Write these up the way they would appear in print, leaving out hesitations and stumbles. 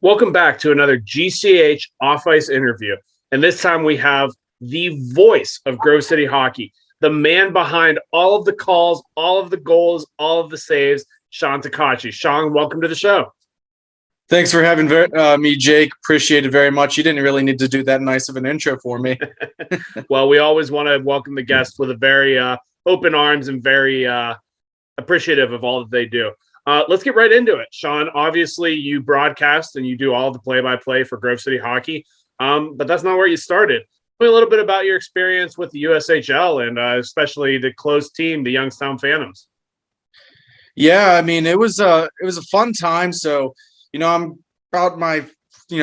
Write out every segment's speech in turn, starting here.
Welcome back to another GCH Off Ice interview. And this time we have the voice of Grove City Hockey, the man behind all of the calls, all of the goals, all of the saves, Sean Takakjy. Sean, welcome to the show. Thanks for having me, Jake. Appreciate it very much. You didn't really need to do that nice of an intro for me. Well, we always want to welcome the guests with a very open arms and very appreciative of all that they do. Let's get right into it. Sean, obviously you broadcast and you do all the play-by-play for Grove City Hockey, but that's not where you started. Tell me a little bit about your experience with the USHL and especially the close team, the Youngstown Phantoms. Yeah, I mean, it was a fun time. So, I'm about my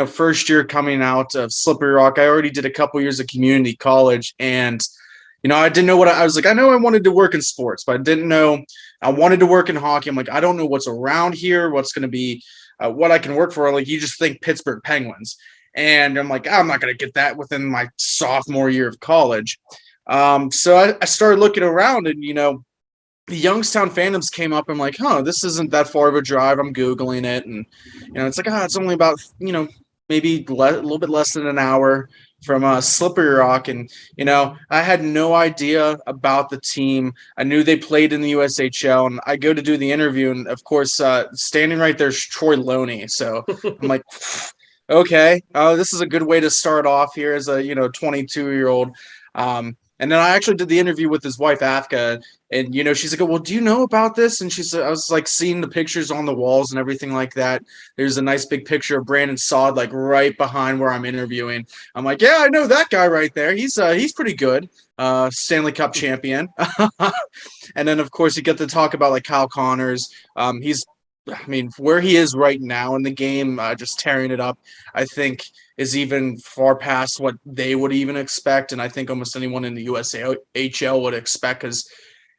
first year coming out of Slippery Rock. I already did a couple years of community college, and I didn't know what I was like. I know I wanted to work in sports, but I didn't know I wanted to work in hockey. I'm like, I don't know what's around here, what's going to be, what I can work for. Like, you just think Pittsburgh Penguins. And I'm like, I'm not going to get that within my sophomore year of college. So I started looking around, and, the Youngstown Phantoms came up. I'm like, this isn't that far of a drive. I'm Googling it. And, it's like, it's only about, maybe a little bit less than an hour from Slippery Rock. And, I had no idea about the team. I knew they played in the USHL, and I go to do the interview. And of course, standing right there is Troy Loney. So I'm like, okay, this is a good way to start off here as a, 22-year-old. And then I actually did the interview with his wife, Afka, and, she's like, well, do you know about this? And I was like seeing the pictures on the walls and everything like that. There's a nice big picture of Brandon Saad, like right behind where I'm interviewing. I'm like, yeah, I know that guy right there. He's pretty good. Stanley Cup champion. And then, of course, you get to talk about like Kyle Connors. Where he is right now in the game, just tearing it up, I think is even far past what they would even expect. And I think almost anyone in the USHL would expect, because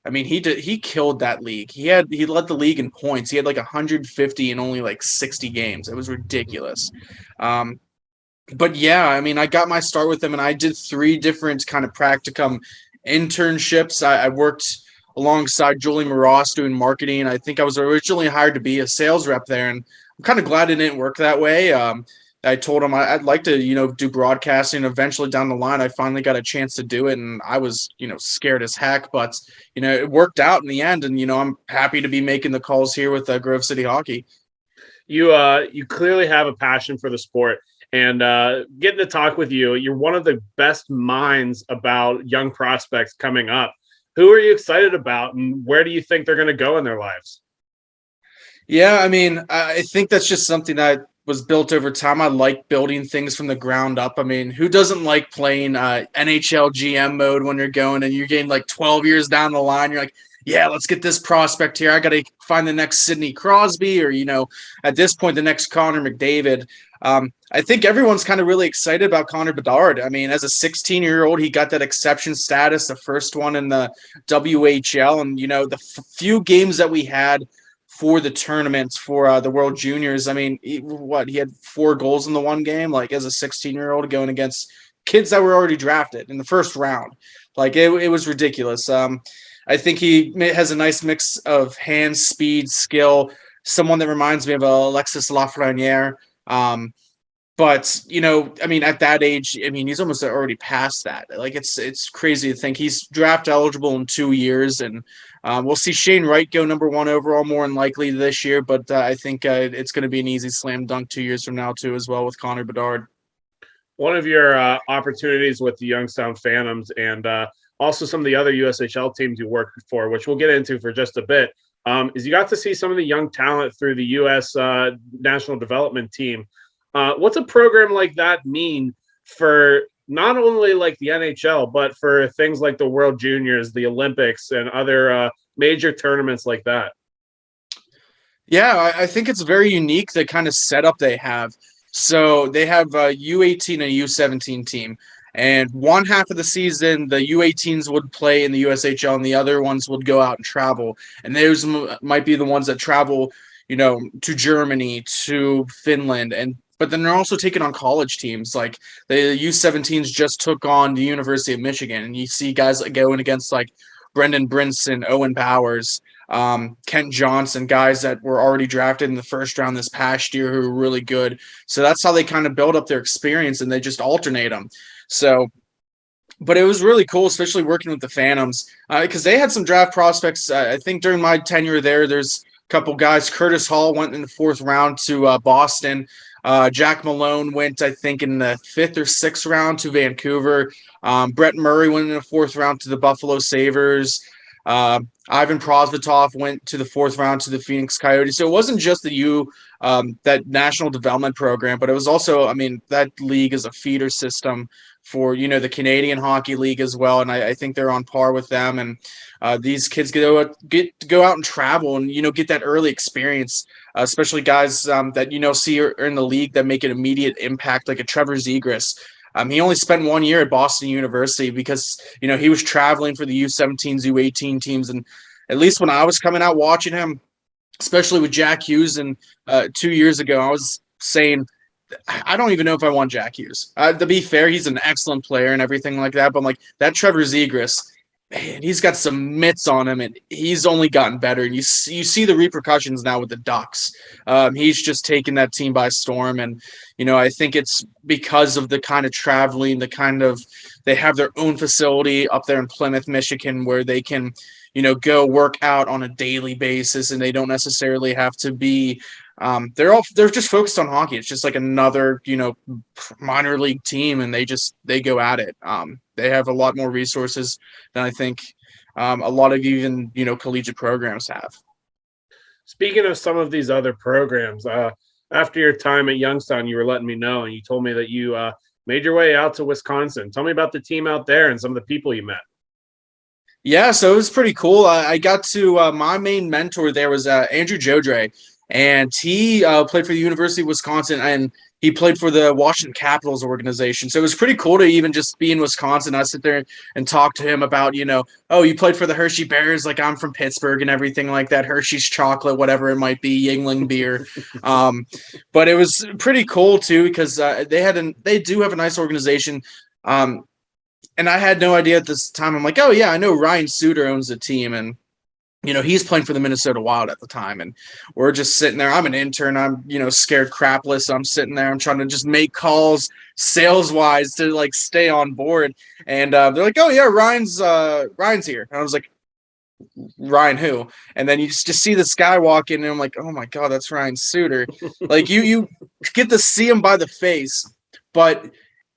he killed that league. He led the league in points. He had like 150 in only like 60 games. It was ridiculous. But yeah, I got my start with him, and I did 3 different kind of practicum internships. I worked alongside Julie Maross doing marketing. I think I was originally hired to be a sales rep there, and I'm kind of glad it didn't work that way. I told him I'd like to, do broadcasting. Eventually down the line, I finally got a chance to do it, and I was, scared as heck, but, it worked out in the end, and, I'm happy to be making the calls here with Grove City Hockey. You clearly have a passion for the sport, and getting to talk with you, you're one of the best minds about young prospects coming up. Who are you excited about, and where do you think they're going to go in their lives? Yeah, I think that's just something that was built over time. I like building things from the ground up. Who doesn't like playing NHL GM mode when you're going and you're getting like 12 years down the line? You're like, yeah, let's get this prospect here. I got to find the next Sidney Crosby, or, at this point, the next Connor McDavid. I think everyone's kind of really excited about Connor Bedard. As a 16-year-old, he got that exception status, the first one in the WHL. And, the few games that we had for the tournaments for the World Juniors, he had 4 goals in the one game, like as a 16-year-old going against kids that were already drafted in the first round. Like it was ridiculous. I think he has a nice mix of hands, speed, skill, someone that reminds me of Alexis Lafreniere. But, at that age, he's almost already past that. Like, it's crazy to think he's draft eligible in 2 years. And we'll see Shane Wright go number 1 overall more than likely this year. But I think it's going to be an easy slam dunk 2 years from now, too, as well, with Connor Bedard. One of your opportunities with the Youngstown Phantoms and also some of the other USHL teams you worked for, which we'll get into for just a bit, is you got to see some of the young talent through the U.S. National Development Team. What's a program like that mean for not only like the NHL, but for things like the World Juniors, the Olympics, and other major tournaments like that? Yeah, I think it's very unique, the kind of setup they have. So they have a U18 and a U17 team. And one half of the season, the U18s would play in the USHL, and the other ones would go out and travel. And those might be the ones that travel, to Germany, to Finland, but then they're also taking on college teams. Like the U17s just took on the University of Michigan, and you see guys like going against like Brendan Brinson, Owen Powers. Kent Johnson, guys that were already drafted in the first round this past year who were really good. So that's how they kind of build up their experience, and they just alternate them. So, but it was really cool, especially working with the Phantoms, because they had some draft prospects. I think during my tenure there's a couple guys. Curtis Hall went in the fourth round to Boston. Jack Malone went, I think, in the fifth or sixth round to Vancouver. Brett Murray went in the fourth round to the Buffalo Sabres. Ivan Prosvetov went to the fourth round to the Phoenix Coyotes. So it wasn't just that national development program, but it was also, I mean, that league is a feeder system for, the Canadian Hockey League as well. And I think they're on par with them. And these kids get to go out and travel and, get that early experience, especially guys that, see are in the league that make an immediate impact, like a Trevor Zegras. He only spent 1 year at Boston University because, he was traveling for the U17s, U18 teams. And at least when I was coming out watching him, especially with Jack Hughes and 2 years ago, I was saying, I don't even know if I want Jack Hughes. To be fair, he's an excellent player and everything like that. But I'm like, that Trevor Zegras, man, he's got some mitts on him, and he's only gotten better. And you see the repercussions now with the Ducks. He's just taken that team by storm. And, I think it's because of the kind of traveling, they have their own facility up there in Plymouth, Michigan, where they can, go work out on a daily basis, and they don't necessarily have to be they're just focused on hockey. It's just like another, minor league team, and they go at it. They have a lot more resources than I think a lot of even, collegiate programs have. Speaking of some of these other programs, after your time at Youngstown, you were letting me know, and you told me that you made your way out to Wisconsin. Tell me about the team out there and some of the people you met. Yeah, so it was pretty cool. I got to my main mentor there was Andrew Jodre, and he played for the University of Wisconsin, and he played for the Washington Capitals organization. So it was pretty cool to even just be in Wisconsin. I sit there and talk to him about, oh, you played for the Hershey Bears, like I'm from Pittsburgh and everything like that, Hershey's chocolate, whatever it might be, Yingling beer. But it was pretty cool too, because they do have a nice organization. And I had no idea at this time. I'm like, oh yeah, I know Ryan Suter owns the team, and he's playing for the Minnesota Wild at the time, and we're just sitting there. I'm an intern. I'm, scared crapless. I'm sitting there. I'm trying to just make calls sales-wise to, like, stay on board. And they're like, oh, yeah, Ryan's here. And I was like, Ryan who? And then you just see this guy walk in, and I'm like, oh, my God, that's Ryan Suter. Like, you get to see him by the face, but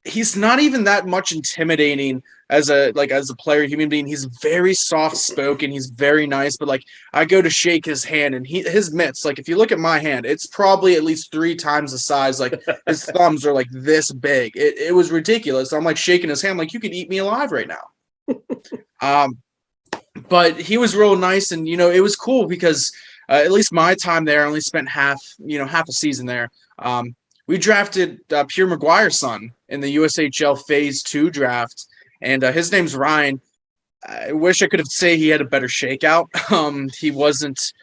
he's not even that much intimidating as a player, human being. He's very soft spoken. He's very nice, but like I go to shake his hand, and his mitts, like if you look at my hand, it's probably at least 3 times the size. Like his thumbs are like this big. It was ridiculous. I'm like shaking his hand, like you could eat me alive right now. But he was real nice, and it was cool because at least my time there, I only spent half a season there. We drafted Pierre Maguire's son in the USHL Phase 2 draft, and his name's Ryan. I wish I could have said he had a better shakeout. He wasn't,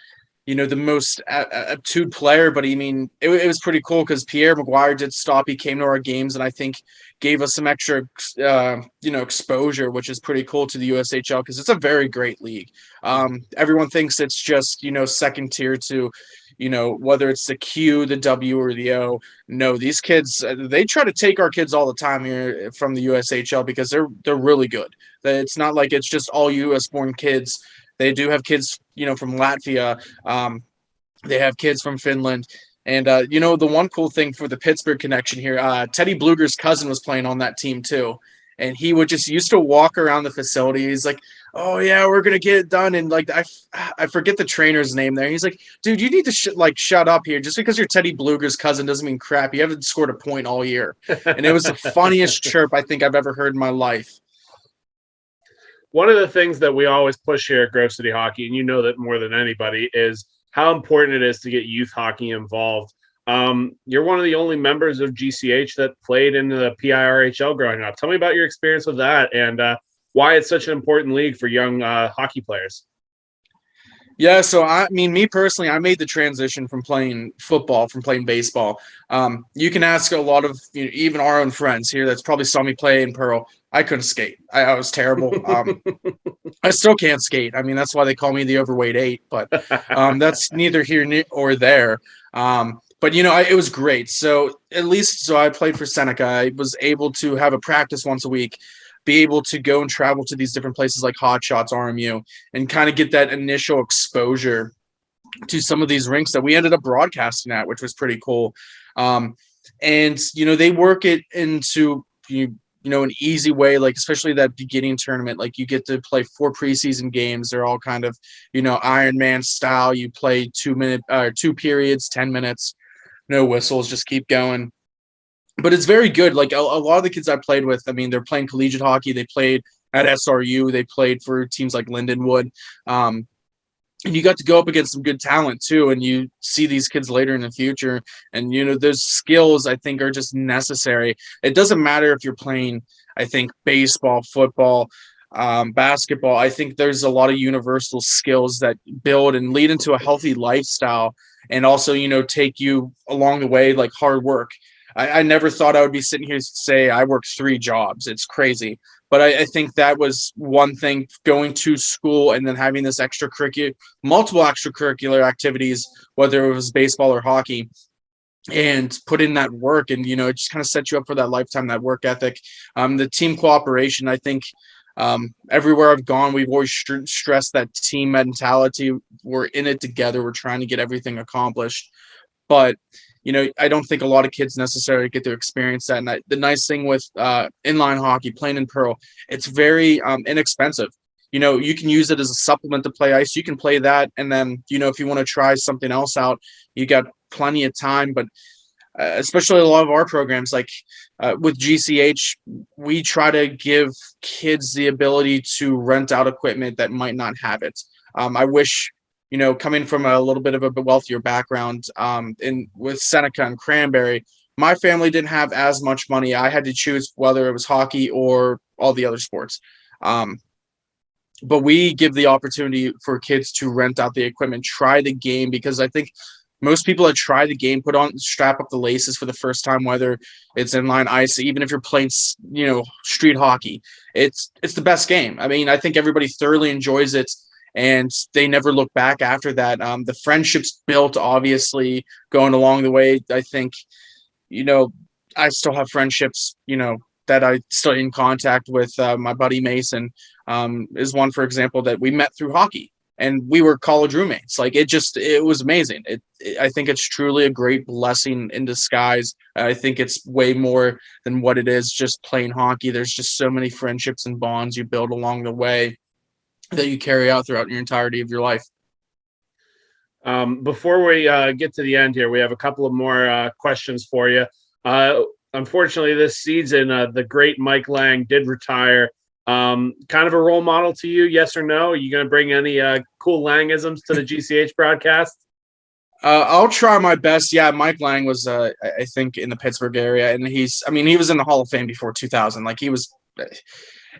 the most aptitude player, but it was pretty cool because Pierre Maguire did stop. He came to our games, and I think gave us some extra, exposure, which is pretty cool to the USHL because it's a very great league. Everyone thinks it's just, second tier to, whether it's the Q, the W, or the O. No, these kids, they try to take our kids all the time here from the USHL because they're really good. It's not like it's just all US-born kids. They do have kids, from Latvia. They have kids from Finland. And, the one cool thing for the Pittsburgh connection here, Teddy Bluger's cousin was playing on that team too. And he would just used to walk around the facility. He's like, oh, yeah, we're going to get it done. And, like, I forget the trainer's name there. He's like, dude, you need to, shut up here. Just because you're Teddy Bluger's cousin doesn't mean crap. You haven't scored a point all year. And it was the funniest chirp I think I've ever heard in my life. One of the things that we always push here at Grove City Hockey, and you know that more than anybody, is how important it is to get youth hockey involved. You're one of the only members of GCH that played in the PIRHL growing up. Tell me about your experience with that and why it's such an important league for young hockey players. Yeah, so me personally, I made the transition from playing football, from playing baseball. You can ask a lot of even our own friends here that's probably saw me play in Pearl. I couldn't skate. I was terrible. I still can't skate. I mean, that's why they call me the overweight eight, but that's neither here or there. But it was great. So at least, so I played for Seneca. I was able to have a practice once a week, be able to go and travel to these different places like Hot Shots, RMU, and kind of get that initial exposure to some of these rinks that we ended up broadcasting at, which was pretty cool. And they work it into an easy way, like especially that beginning tournament. Like you get to play 4 preseason games. They're all kind of Iron Man style. You play 2 periods, 10 minutes, no whistles, just keep going. But it's very good. Like a lot of the kids I played with, I mean, they're playing collegiate hockey. They played at SRU. They played for teams like Lindenwood. And you got to go up against some good talent too, and you see these kids later in the future, and those skills I think are just necessary. It doesn't matter if you're playing, I think, baseball, football, basketball. I think there's a lot of universal skills that build and lead into a healthy lifestyle, and also take you along the way, like hard work. I never thought I would be sitting here to say I work 3 jobs. It's crazy. But I think that was one thing, going to school and then having this multiple extracurricular activities, whether it was baseball or hockey, and put in that work. And, it just kind of sets you up for that lifetime, that work ethic. The team cooperation, I think everywhere I've gone, we've always stressed that team mentality. We're in it together. We're trying to get everything accomplished. But I don't think a lot of kids necessarily get to experience that. And the nice thing with inline hockey, playing in Pearl, it's very inexpensive. You can use it as a supplement to play ice. You can play that. And then, if you want to try something else out, you got plenty of time. But especially a lot of our programs, like with GCH, we try to give kids the ability to rent out equipment that might not have it. I wish coming from a little bit of a wealthier background, with Seneca and Cranberry, my family didn't have as much money. I had to choose whether it was hockey or all the other sports. But we give the opportunity for kids to rent out the equipment, try the game, because I think most people that try the game strap up the laces for the first time, whether it's inline ice, even if you're playing, street hockey, it's the best game. I mean, I think everybody thoroughly enjoys it, and they never look back after that. The friendships built, obviously, going along the way. I think, I still have friendships, that I still in contact with. My buddy Mason is one, for example, that we met through hockey, and we were college roommates. Like it was amazing. I think it's truly a great blessing in disguise. I think it's way more than what it is just playing hockey. There's just so many friendships and bonds you build along the way that you carry out throughout your entirety of your life. Before we get to the end here, we have a couple of more questions for you. Unfortunately, this season, the great Mike Lang did retire. Kind of a role model to you, yes or no? Are you going to bring any cool Langisms to the GCH broadcast? I'll try my best. Yeah, Mike Lang was, I think, in the Pittsburgh area, and he was in the Hall of Fame before 2000. Like he was,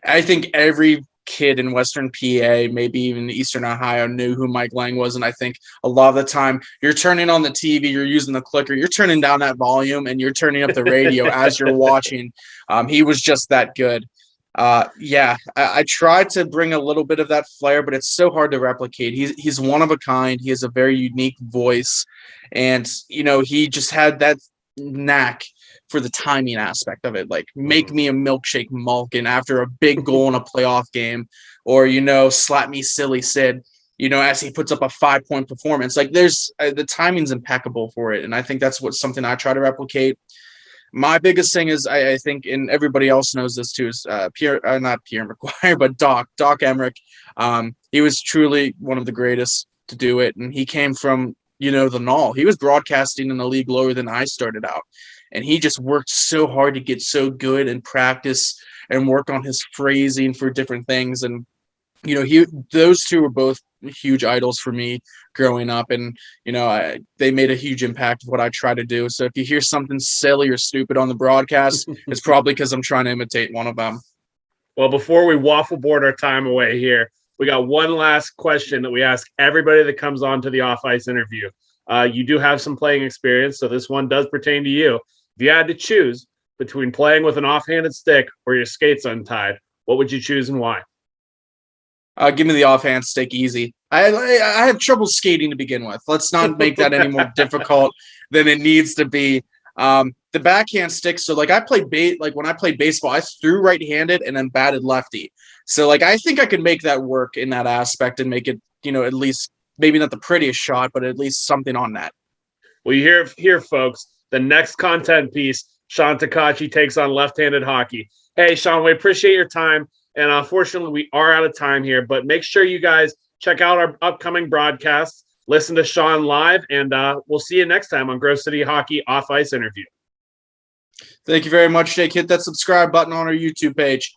I think every kid in Western PA, maybe even Eastern Ohio, knew who Mike Lang was. And I think a lot of the time you're turning on the TV, you're using the clicker, you're turning down that volume, and you're turning up the radio as you're watching. He was just that good. I tried to bring a little bit of that flair, but it's so hard to replicate. He's one of a kind. He has a very unique voice, and he just had that knack for the timing aspect of it. Like, make me a milkshake Malkin after a big goal in a playoff game, or slap me silly Sid, as he puts up a 5-point performance. Like, there's the timing's impeccable for it, and I think that's something I try to replicate. My biggest thing is, I think, and everybody else knows this too, is not Pierre McGuire, but Doc Emmerich. He was truly one of the greatest to do it, and he came from the Null. He was broadcasting in a league lower than I started out, and he just worked so hard to get so good and practice and work on his phrasing for different things. And those two were both huge idols for me growing up, and they made a huge impact of what I try to do. So if you hear something silly or stupid on the broadcast, it's probably because I'm trying to imitate one of them. Well, before we waffle board our time away here, we got one last question that we ask everybody that comes on to the Off Ice interview. You do have some playing experience, so this one does pertain to you. If you had to choose between playing with an offhanded stick or your skates untied, what would you choose and why? Give me the offhand stick easy. I have trouble skating to begin with. Let's not make that any more difficult than it needs to be. The backhand stick. So like when I played baseball, I threw right-handed and then batted lefty. So like I think I could make that work in that aspect and make it, at least maybe not the prettiest shot, but at least something on that. Well, you hear here, folks. The next content piece, Sean Takakjy takes on left-handed hockey. Hey, Sean, we appreciate your time. And unfortunately, we are out of time here, but make sure you guys check out our upcoming broadcasts, listen to Sean live, and we'll see you next time on Grove City Hockey Off Ice Interview. Thank you very much, Jake. Hit that subscribe button on our YouTube page.